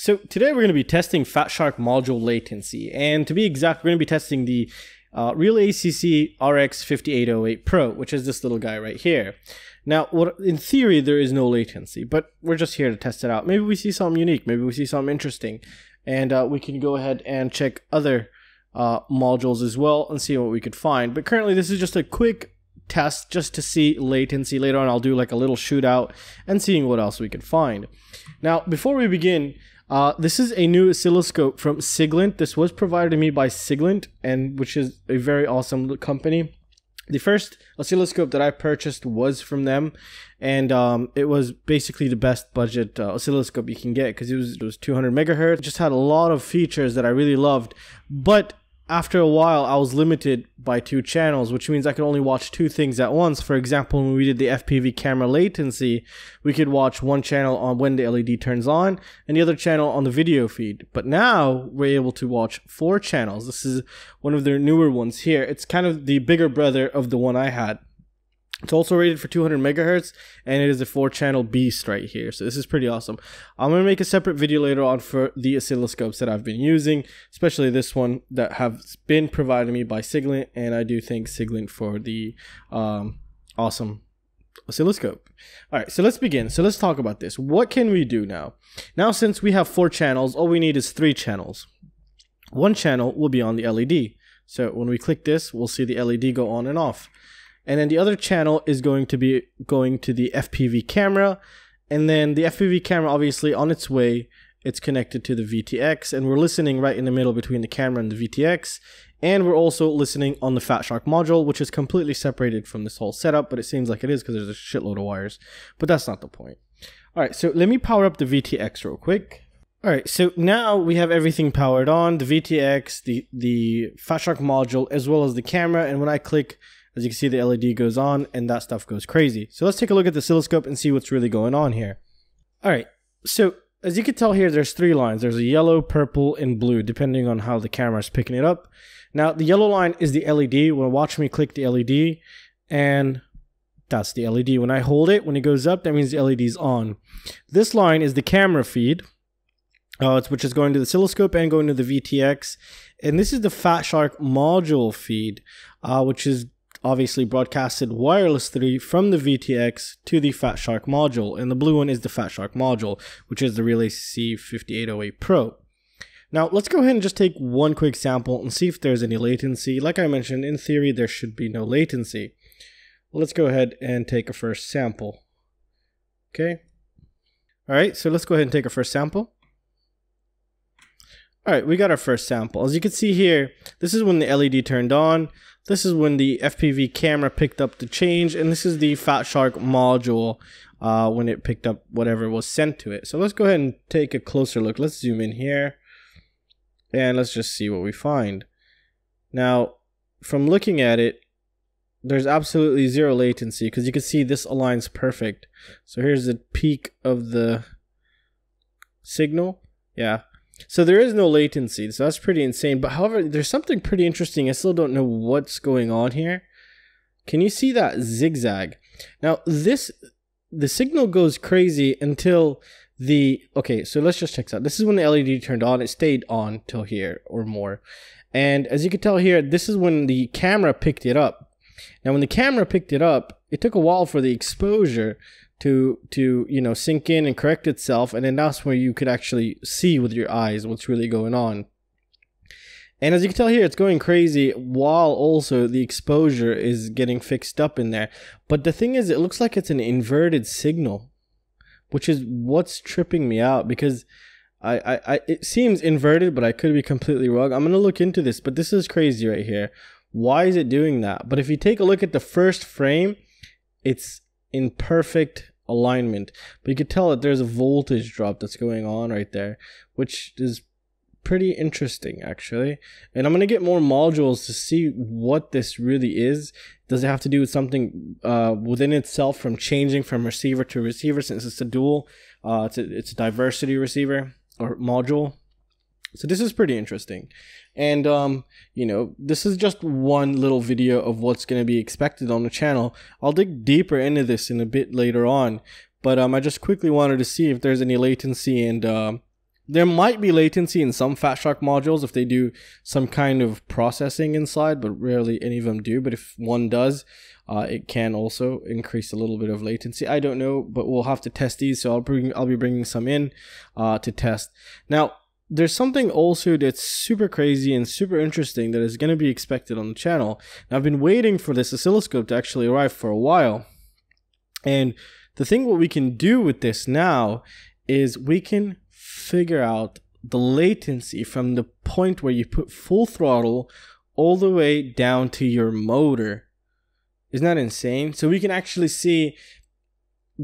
So today we're going to be testing Fatshark module latency, and to be exact, we're going to be testing the Realacc RX 5808 Pro, which is this little guy right here. Now, in theory, there is no latency, but we're just here to test it out. Maybe we see something unique, maybe we see something interesting, and we can go ahead and check other modules as well and see what we could find. But currently, this is just a quick test just to see latency. Later on, I'll do like a little shootout and seeing what else we could find. Now, before we begin, this is a new oscilloscope from Siglent. This was provided to me by Siglent, and which is a very awesome company. The first oscilloscope that I purchased was from them, and it was basically the best budget oscilloscope you can get because it was 200 megahertz. It just had a lot of features that I really loved, but after a while I was limited by 2 channels, which means I could only watch 2 things at once. For example, when we did the FPV camera latency, we could watch one channel on when the LED turns on and the other channel on the video feed. But now we're able to watch 4 channels. This is one of their newer ones here. It's kind of the bigger brother of the one I had. It's also rated for 200 megahertz, and it is a 4-channel beast right here. So this is pretty awesome. I'm going to make a separate video later on for the oscilloscopes that I've been using, especially this one that has been provided to me by Siglent, and I do thank Siglent for the awesome oscilloscope. All right, so let's begin. So let's talk about this. What can we do now? Now, since we have 4 channels, all we need is 3 channels. One channel will be on the LED. So when we click this, we'll see the LED go on and off. And then the other channel is going to be going to the FPV camera. And then the FPV camera, obviously on its way, it's connected to the VTX. And we're listening right in the middle between the camera and the VTX. And we're also listening on the Fatshark module, which is completely separated from this whole setup. But it seems like it is because there's a shitload of wires. But that's not the point. All right, so let me power up the VTX real quick. All right, so now we have everything powered on. The VTX, the Fatshark module, as well as the camera. And when I click, as you can see, the LED goes on and that stuff goes crazy. So let's take a look at the oscilloscope and see what's really going on here. All right, so as you can tell here, there's 3 lines. There's a yellow, purple, and blue, depending on how the camera is picking it up. Now, the yellow line is the LED. Well, watch me click the LED, and that's the LED. When I hold it, when it goes up, that means the LED is on. This line is the camera feed, which is going to the oscilloscope and going to the VTX. And this is the Fatshark module feed, which is obviously broadcasted wirelessly from the VTX to the Fatshark module, and the blue one is the Fatshark module, which is the Realacc 5808 Pro. Now let's go ahead and just take one quick sample and see if there's any latency. Like I mentioned, in theory there should be no latency. Let's go ahead and take a first sample. Okay. Alright, so let's go ahead and take a first sample. Alright, we got our first sample. As you can see here, this is when the LED turned on. This is when the FPV camera picked up the change, and this is the Fatshark module when it picked up whatever was sent to it. So let's go ahead and take a closer look. Let's zoom in here, and let's just see what we find. Now, from looking at it, there's absolutely 0 latency because you can see this aligns perfect. So here's the peak of the signal. Yeah. So there is no latency, so that's pretty insane. But however, there's something pretty interesting. I still don't know what's going on here. Can you see that zigzag? Now the signal goes crazy until okay, so let's just check this out. This is when the LED turned on. It stayed on till here or more. And as you can tell here, this is when the camera picked it up. Now when the camera picked it up, it took a while for the exposure to you know, sink in and correct itself, and then that's where you could actually see with your eyes what's really going on. And as you can tell here, it's going crazy while also the exposure is getting fixed up in there. But the thing is, it looks like it's an inverted signal, which is what's tripping me out, because it seems inverted, but I could be completely wrong. I'm gonna look into this, but this is crazy right here. Why is it doing that? But if you take a look at the first frame, it's in perfect alignment, but you could tell that there's a voltage drop that's going on right there, which is pretty interesting actually. And I'm gonna get more modules to see what this really is. Does it have to do with something within itself, from changing from receiver to receiver, since it's a dual it's a diversity receiver or module? So this is pretty interesting. And you know, this is just one little video of what's going to be expected on the channel. I'll dig deeper into this in a bit later on, but I just quickly wanted to see if there's any latency and There might be latency in some Fatshark modules if they do some kind of processing inside, but rarely any of them do. But if one does, it can also increase a little bit of latency. I don't know, but we'll have to test these. So I'll be bringing some in to test. Now, there's something also that's super crazy and super interesting that is going to be expected on the channel. Now, I've been waiting for this oscilloscope to actually arrive for a while. And the thing what we can do with this now is we can figure out the latency from the point where you put full throttle all the way down to your motor. Isn't that insane? So we can actually see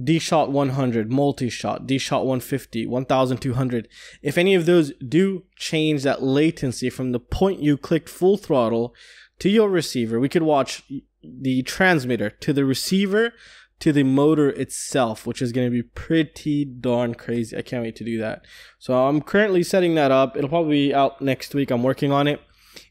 D-Shot 100, multi-shot, D-Shot 150, 1200. If any of those do change that latency from the point you clicked full throttle to your receiver, we could watch the transmitter to the receiver to the motor itself, which is going to be pretty darn crazy. I can't wait to do that. So I'm currently setting that up. It'll probably be out next week. I'm working on it.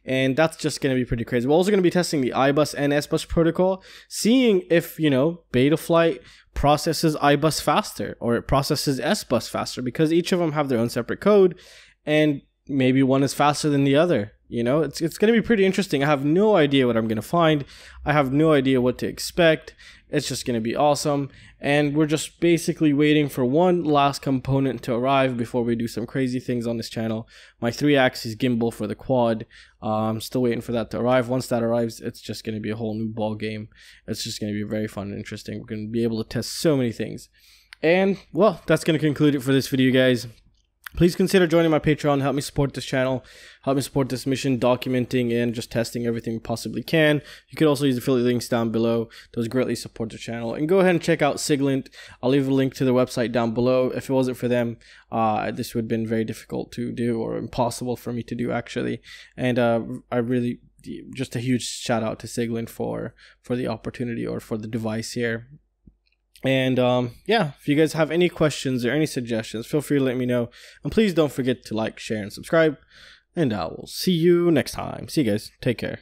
And that's just going to be pretty crazy. We're also going to be testing the iBus and SBus protocol, seeing if, you know, Betaflight processes iBus faster or it processes SBus faster, because each of them have their own separate code and maybe one is faster than the other. You know, it's going to be pretty interesting. I have no idea what I'm going to find. I have no idea what to expect. It's just going to be awesome. And we're just basically waiting for one last component to arrive before we do some crazy things on this channel. My 3-axis gimbal for the quad. I'm still waiting for that to arrive. Once that arrives, it's just going to be a whole new ball game. It's just going to be very fun and interesting. We're going to be able to test so many things. And, well, that's going to conclude it for this video, guys. Please consider joining my Patreon, help me support this channel, help me support this mission, documenting and just testing everything we possibly can. You could also use affiliate links down below. Those greatly support the channel. And go ahead and check out Siglent. I'll leave a link to the website down below. If it wasn't for them, this would have been very difficult to do, or impossible for me to do, actually. And I really, just a huge shout out to Siglent for the opportunity, or for the device here. And yeah, if you guys have any questions or any suggestions, feel free to let me know. And please don't forget to like, share, and subscribe. And I will see you next time. See you guys. Take care.